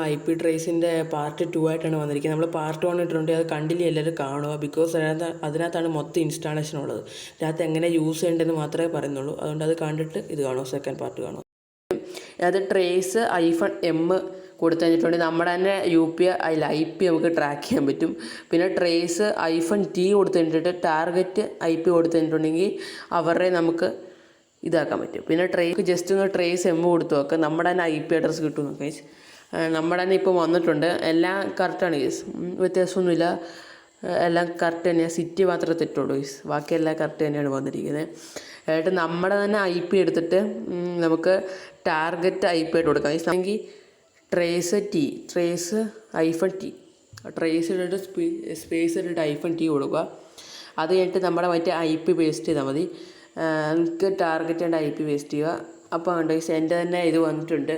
IP ട്രേസിൻ്റെ part 2 ആയിട്ടാണ് വന്നിരിക്കുന്നത്. നമ്മൾ പാർട്ട് 1 ഇട്ടിട്ടുണ്ട്, അത് കണ്ടില്ല എല്ലാവരും കാണുക. ബിക്കോസ് അതിനകത്താണ് മൊത്തം ഇൻസ്റ്റാളേഷൻ ഉള്ളത്. ഇതിനകത്ത് എങ്ങനെ യൂസ് ചെയ്യേണ്ടതെന്ന് മാത്രമേ പറയുന്നുള്ളൂ. അതുകൊണ്ട് അത് കണ്ടിട്ട് ഇത് കാണുമോ, സെക്കൻഡ് പാർട്ട് കാണുമോ. അത് ട്രേസ് iPhone M കൊടുത്തു കഴിഞ്ഞിട്ടുണ്ടെങ്കിൽ നമ്മുടെ തന്നെ UPI അതിൽ IP നമുക്ക് ട്രാക്ക് ചെയ്യാൻ പറ്റും. പിന്നെ ട്രേസ് iPhone T കൊടുത്തു കഴിഞ്ഞിട്ട് ടാർഗറ്റ് IP കൊടുത്തു കഴിഞ്ഞിട്ടുണ്ടെങ്കിൽ അവരുടെ നമുക്ക് ഇതാക്കാൻ പറ്റും. പിന്നെ ജസ്റ്റ് ഒന്ന് ട്രേസ് M കൊടുത്തു നോക്കുക, നമ്മുടെ തന്നെ IP അഡ്രസ്സ് കിട്ടും നോക്കാം. നമ്മുടെ തന്നെ ഇപ്പോൾ വന്നിട്ടുണ്ട്, എല്ലാം കറക്റ്റാണ് ഗൈസ്, വ്യത്യാസമൊന്നുമില്ല, എല്ലാം കറക്റ്റ് തന്നെയാണ്. സിറ്റി മാത്രമേ തെറ്റുള്ളൂ ഗൈസ്, ബാക്കിയെല്ലാം കറക്റ്റ് തന്നെയാണ് വന്നിരിക്കുന്നത്. എന്നിട്ട് നമ്മുടെ തന്നെ IP എടുത്തിട്ട് നമുക്ക് ടാർഗറ്റ് IP ആയിട്ട് കൊടുക്കാം ഗൈസ്. അല്ലെങ്കിൽ ട്രേസ് iPhone T ട്രേസ് ഇട്ടിട്ട് സ്പേസ് ഇട്ടിട്ട് iPhone T കൊടുക്കുക. അത് കഴിഞ്ഞിട്ട് നമ്മുടെ മറ്റേ IP പേസ്റ്റ് ചെയ്താൽ മതി. നമുക്ക് ടാർഗറ്റ് ആൻഡ് IP പേസ്റ്റ് ചെയ്യുക. അപ്പോൾ ഉണ്ട് ഗൈസ്, എൻ്റെ തന്നെ ഇത് വന്നിട്ടുണ്ട്.